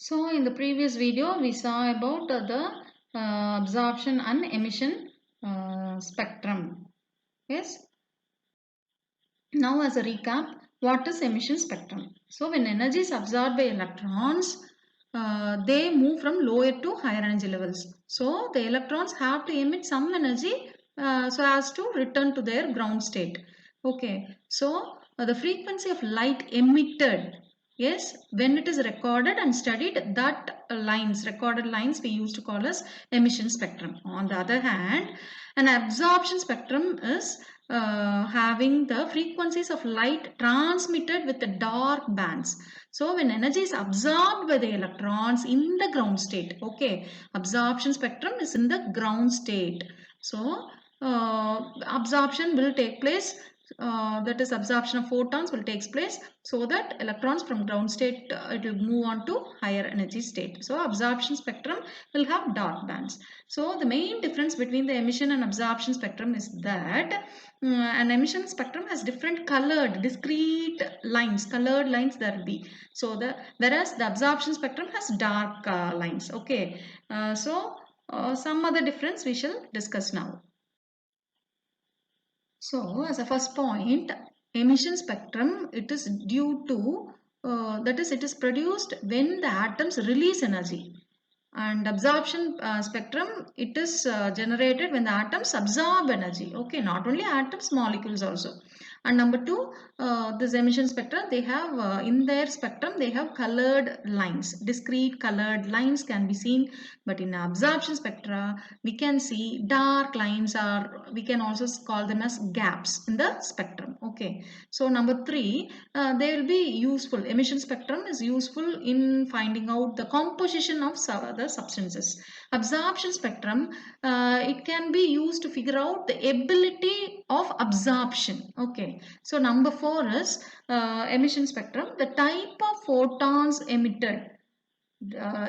So in the previous video we saw about the absorption and emission spectrum. Yes. Now as a recap, what is emission spectrum? So when energy is absorbed by electrons, they move from lower to higher energy levels. So the electrons have to emit some energy so as to return to their ground state. Okay. So the frequency of light emitted, yes, when it is recorded and studied, that recorded lines we used to call as emission spectrum. On the other hand, an absorption spectrum is having the frequencies of light transmitted with the dark bands. So when energy is absorbed by the electrons in the ground state, okay, absorption spectrum is in the ground state. So absorption will take place, that is absorption of photons will take place, so that electrons from ground state it will move on to higher energy state. So absorption spectrum will have dark bands. So the main difference between the emission and absorption spectrum is that an emission spectrum has different colored discrete lines, colored lines there will be. So whereas the absorption spectrum has dark lines. Okay. Some other difference we shall discuss now. So as a first point, emission spectrum, it is due to that is it is produced when the atoms release energy, and absorption spectrum, it is generated when the atoms absorb energy. Okay, not only atoms, molecules also. And number two, this emission spectrum, they have in their spectrum they have colored lines, discrete colored lines can be seen. But in absorption spectra we can see dark lines, or we can also call them as gaps in the spectrum. Okay, so number three, they will be useful. Emission spectrum is useful in finding out the composition of the substances. Absorption spectrum, it can be used to figure out the ability of absorption. Okay, so number four is emission spectrum. The type of photons emitted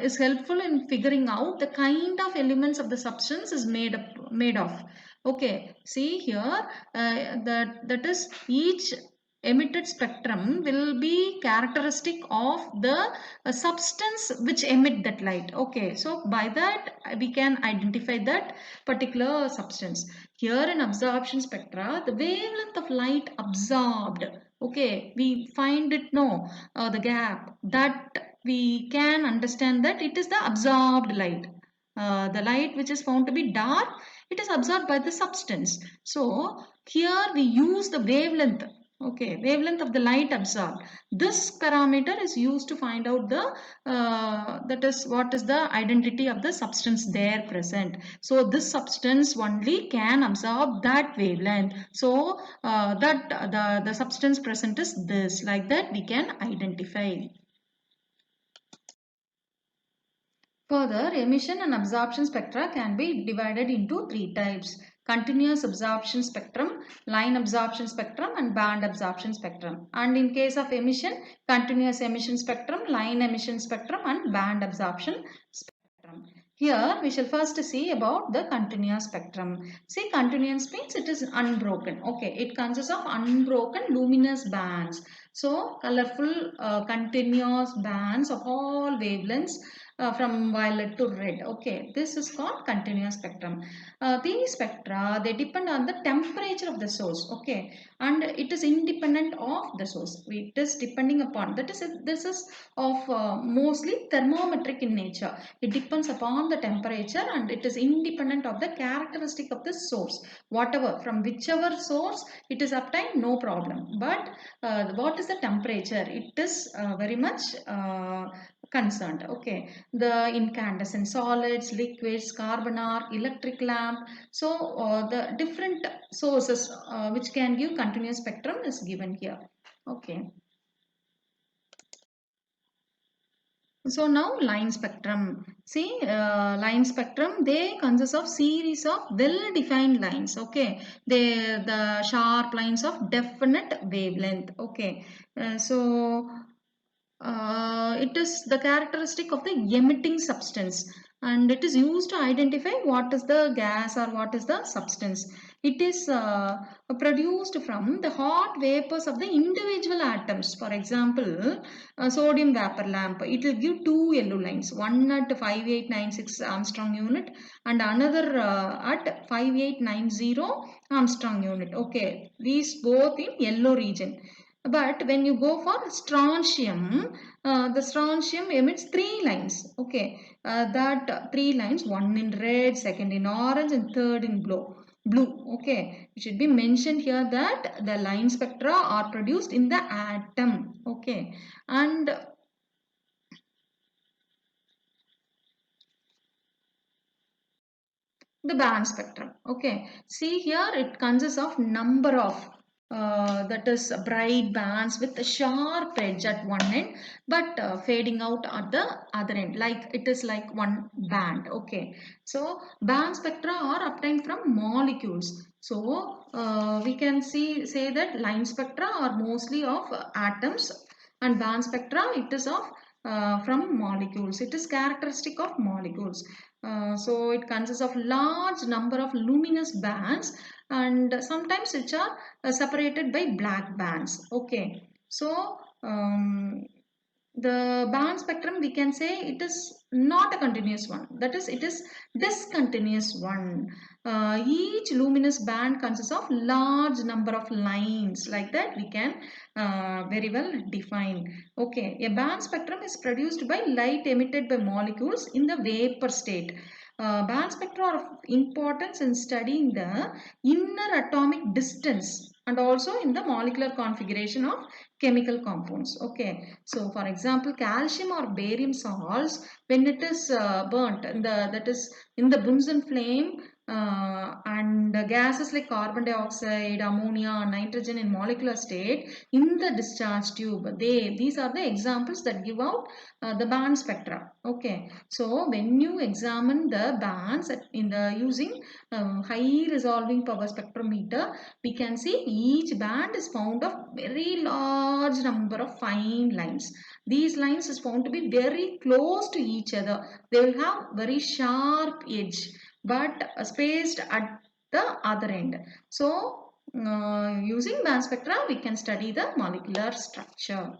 is helpful in figuring out the kind of elements of the substance is made of. Okay, see here, that is each emitted spectrum will be characteristic of the substance which emit that light. Okay, so by that we can identify that particular substance. Here in absorption spectra, the wavelength of light absorbed, okay, we find it, no, the gap that we can understand that it is the absorbed light. The light which is found to be dark, it is absorbed by the substance. So here we use the wavelength. Okay, wavelength of the light absorbed. This parameter is used to find out the that is what is the identity of the substance there present. So this substance only can absorb that wavelength. So that the substance present is this. Like that we can identify. Further, emission and absorption spectra can be divided into three types: continuous absorption spectrum, line absorption spectrum, and band absorption spectrum. And in case of emission, continuous emission spectrum, line emission spectrum, and band absorption spectrum. Here we shall first see about the continuous spectrum. See, continuous means it is unbroken. Okay, it consists of unbroken luminous bands. So colorful continuous bands of all wavelengths from violet to red. Okay, this is called continuous spectrum. These spectra, they depend on the temperature of the source. Okay, and it is independent of the source. It is depending upon, that is, this is of mostly thermometric in nature. It depends upon the temperature and it is independent of the characteristic of the source. Whatever, from whichever source it is obtained, no problem. But what is the temperature? It is very much concerned. Okay, the incandescent solids, liquids, carbon arc, electric lamp. So the different sources which can give continuous spectrum is given here. Okay. So now line spectrum. See, line spectrum, they consist of series of well-defined lines. Okay, they the sharp lines of definite wavelength. Okay, it is the characteristic of the emitting substance, and it is used to identify what is the gas or what is the substance. It is produced from the hot vapors of the individual atoms. For example, sodium vapor lamp, it will give two yellow lines, one at 5896 Armstrong unit and another at 5890 Armstrong unit. Okay, these both in yellow region. But when you go for strontium, the strontium emits three lines. Okay, that three lines, one in red, second in orange, and third in blue. Okay, it should be mentioned here that the line spectra are produced in the atom. Okay, and the band spectrum. Okay, see here it consists of number of that is bright bands with a sharp edge at one end but fading out at the other end, like it is like one band. Okay, so band spectra are obtained from molecules. So we can say that line spectra are mostly of atoms and band spectra it is of from molecules. It is characteristic of molecules. So it consists of large number of luminous bands and sometimes which are separated by black bands. Okay, so the band spectrum we can say it is not a continuous one, that is it is discontinuous one. Each luminous band consists of large number of lines, like that we can very well define. Okay, a band spectrum is produced by light emitted by molecules in the vapor state. Band spectra are of importance in studying the inner atomic distance and also in the molecular configuration of chemical compounds. Okay, so for example, calcium or barium salts, when it is burnt in the, that is in the Bunsen flame, and gases like carbon dioxide, ammonia, nitrogen in molecular state in the discharge tube, these are the examples that give out the band spectra. Okay, so when you examine the bands in the using high resolving power spectrometer, we can see each band is found of very large number of fine lines. These lines is found to be very close to each other. They will have very sharp edge but spaced at the other end. So using band spectra we can study the molecular structure.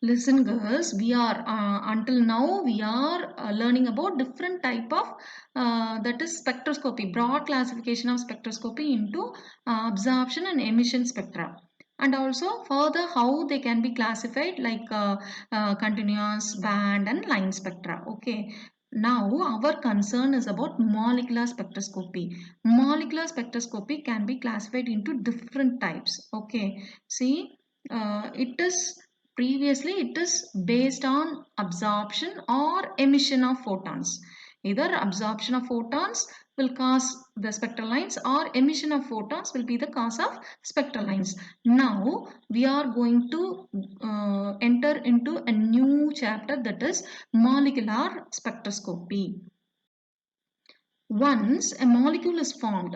Listen girls, we are until now we are learning about different type of that is spectroscopy, broad classification of spectroscopy into absorption and emission spectra, and also further how they can be classified like continuous, band and line spectra. Okay, now our concern is about molecular spectroscopy. Molecular spectroscopy can be classified into different types. Okay, see, it is previously it is based on absorption or emission of photons. Either absorption of photons will cause the spectral lines or emission of photons will be the cause of spectral lines. Now we are going to enter into a new chapter, that is molecular spectroscopy. Once a molecule is formed,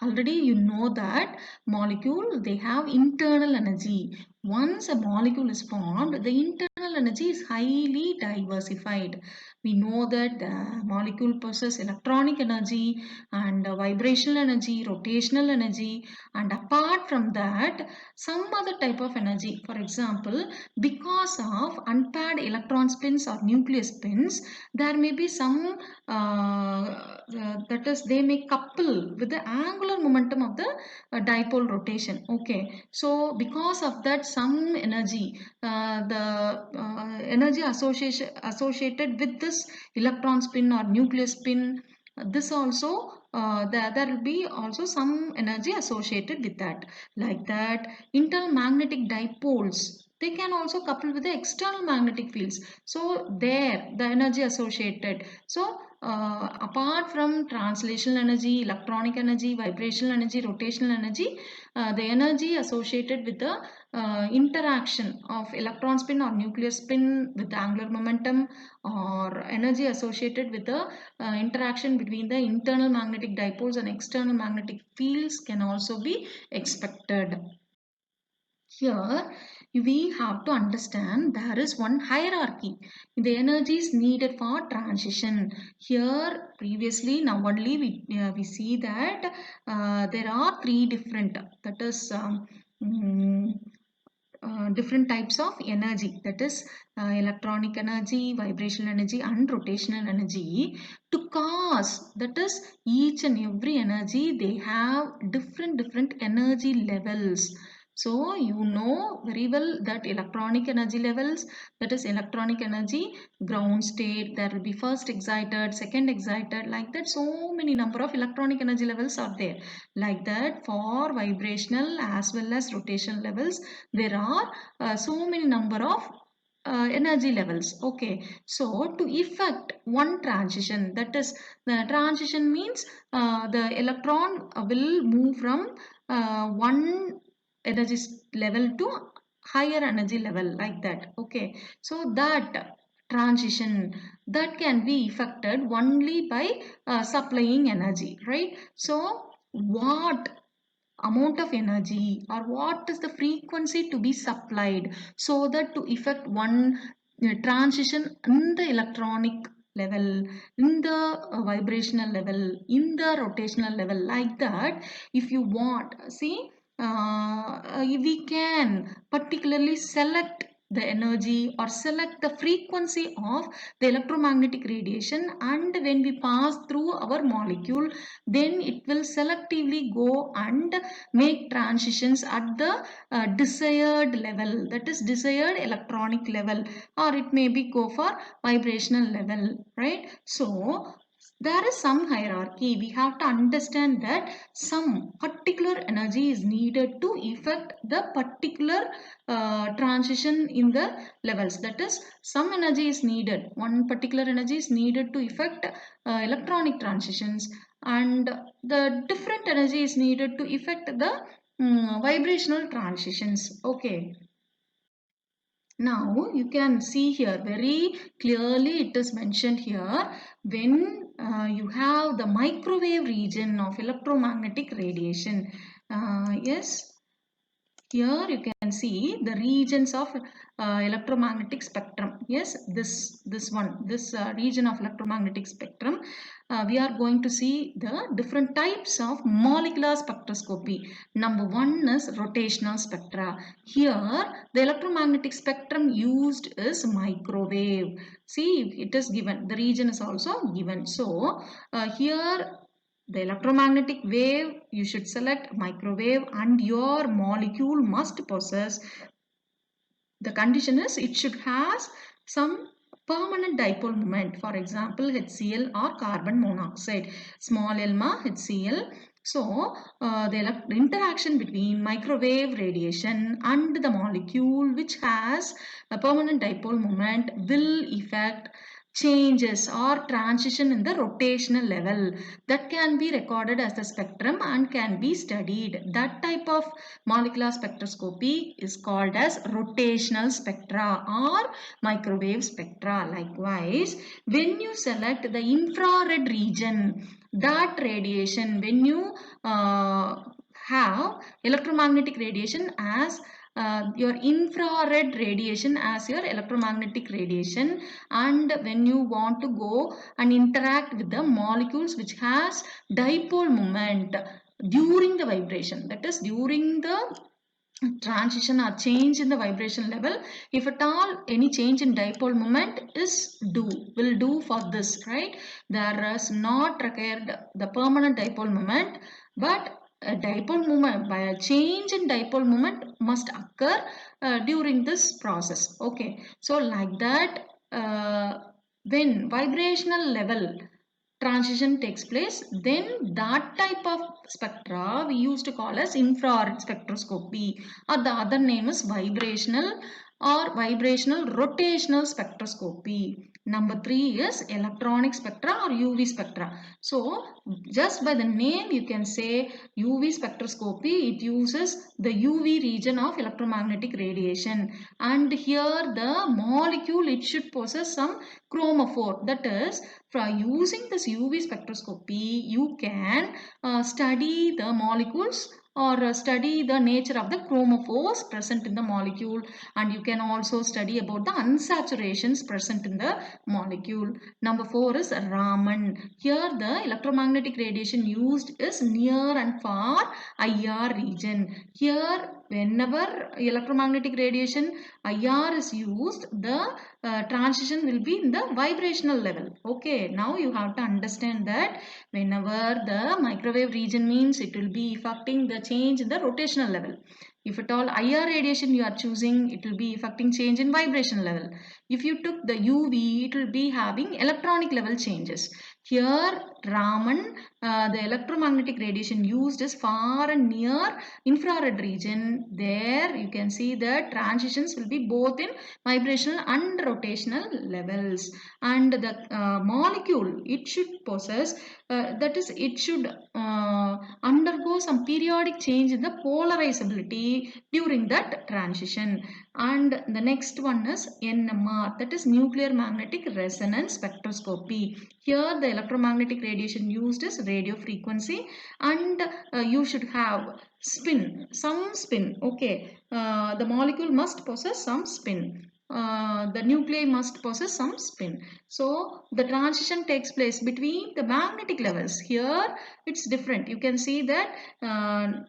already you know that molecule they have internal energy. Once a molecule is formed, the internal energy is highly diversified. We know that the molecule possesses electronic energy and vibrational energy, rotational energy, and apart from that some other type of energy. For example, because of unpaired electron spins or nucleus spins, there may be some that is they may couple with the angular momentum of the dipole rotation. Okay, so because of that some energy, the energy associated with this electron spin or nucleus spin, this also there will be also some energy associated with that. Like that internal magnetic dipoles, they can also couple with the external magnetic fields, so there the energy associated. So apart from translational energy, electronic energy, vibrational energy, rotational energy, the energy associated with the interaction of electron spin or nucleus spin with angular momentum, or energy associated with the interaction between the internal magnetic dipoles and external magnetic fields can also be expected. Here we have to understand there is one hierarchy. The energies needed for transition. Here, previously, now only we see that there are three different, that is mm, different types of energy, that is electronic energy, vibrational energy and rotational energy. To cause, that is each and every energy, they have different energy levels. So you know very well that electronic energy levels, that is electronic energy, ground state, there will be first excited, second excited, like that. So many number of electronic energy levels are there. Like that, for vibrational as well as rotational levels, there are so many number of energy levels. Okay, so to effect one transition, that is the transition means the electron will move from one energy level to higher energy level, like that. Okay, so that transition, that can be effected only by supplying energy, right? So what amount of energy or what is the frequency to be supplied, so that to effect one transition in the electronic level, in the vibrational level, in the rotational level, like that. If you want, see, we can particularly select the energy or select the frequency of the electromagnetic radiation, and when we pass through our molecule, then it will selectively go and make transitions at the desired level, that is desired electronic level, or it may be go for vibrational level, right? So there is some hierarchy. We have to understand that some particular energy is needed to effect the particular transition in the levels, that is some energy is needed, one particular energy is needed to effect electronic transitions, and the different energy is needed to effect the vibrational transitions. Okay, now you can see here very clearly, it is mentioned here, when you have the microwave region of electromagnetic radiation. Yes, here you can see the regions of electromagnetic spectrum. Yes, this region of electromagnetic spectrum, we are going to see the different types of molecular spectroscopy. Number one is rotational spectra. Here the electromagnetic spectrum used is microwave. See, it is given, the region is also given. So here the electromagnetic wave, you should select microwave, and your molecule must possess, the condition is it should has some permanent dipole moment, for example HCl or carbon monoxide, small elma HCl. So the interaction between microwave radiation and the molecule which has a permanent dipole moment will effect changes or transition in the rotational level, that can be recorded as the spectrum and can be studied. That type of molecular spectroscopy is called as rotational spectra or microwave spectra. Likewise, when you select the infrared region, that radiation, when you have electromagnetic radiation as your infrared radiation as your electromagnetic radiation, and when you want to go and interact with the molecules which has dipole moment during the vibration, that is during the transition or change in the vibration level, if at all any change in dipole moment is will do for this, right? There is not required the permanent dipole moment, but a dipole moment, by a change in dipole moment must occur during this process. Okay, so like that, when vibrational level transition takes place, then that type of spectra we used to call as infrared spectroscopy, or the other name is vibrational or vibrational rotational spectroscopy. Number three is electronic spectra or UV spectra. So just by the name you can say UV spectroscopy, it uses the UV region of electromagnetic radiation, and here the molecule, it should possess some chromophore, that is, for using this UV spectroscopy, you can study the molecules or study the nature of the chromophores present in the molecule, and you can also study about the unsaturations present in the molecule. Number 4 is Raman. Here the electromagnetic radiation used is near and far IR region. Here whenever electromagnetic radiation IR is used, the transition will be in the vibrational level. Okay, now you have to understand that whenever the microwave region means, it will be affecting the change in the rotational level. If at all IR radiation you are choosing, it will be affecting change in vibration level. If you took the UV, it will be having electronic level changes. Here Raman, the electromagnetic radiation used is far and near infrared region. There you can see the transitions will be both in vibrational and rotational levels. And the molecule, it should possess, that is it should undergo some periodic change in the polarizability during that transition. And the next one is NMR, that is nuclear magnetic resonance spectroscopy. Here the electromagnetic radiation used is radio frequency, and you should have some spin. Okay, the molecule must possess some spin. The nuclei must possess some spin. So the transition takes place between the magnetic levels. Here it's different. You can see that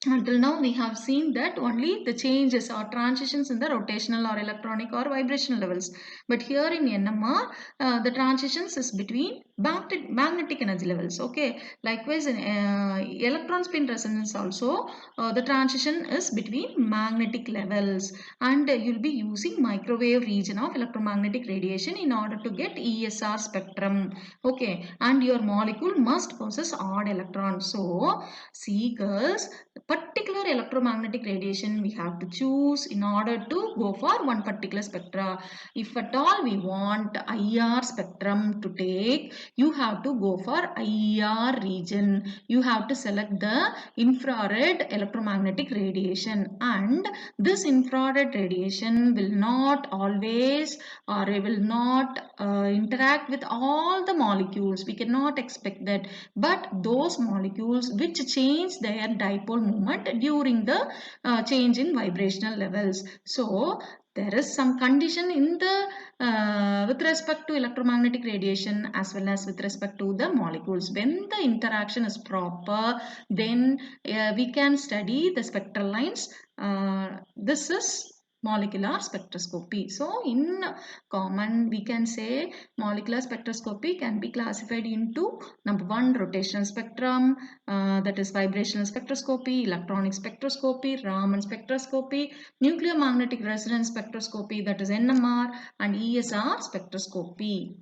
until now we have seen that only the changes or transitions in the rotational or electronic or vibrational levels. But here in NMR, the transitions is between magnetic energy levels. Okay. Likewise in electron spin resonance also, the transition is between magnetic levels, and you'll be using microwave region of electromagnetic radiation in order to get ESR spectrum. Okay. And your molecule must possess odd electrons. So see girls, particular electromagnetic radiation we have to choose in order to go for one particular spectra. If at all we want IR spectrum to take, you have to go for IR region. You have to select the infrared electromagnetic radiation, and this infrared radiation will not always, or it will not interact with all the molecules. We cannot expect that, but those molecules which change their dipole moment during the change in vibrational levels. So there is some condition in the with respect to electromagnetic radiation as well as with respect to the molecules. When the interaction is proper, then we can study the spectral lines. This is molecular spectroscopy. So in common we can say molecular spectroscopy can be classified into number 1 rotational spectrum, that is vibrational spectroscopy, electronic spectroscopy, Raman spectroscopy, nuclear magnetic resonance spectroscopy, that is NMR, and ESR spectroscopy.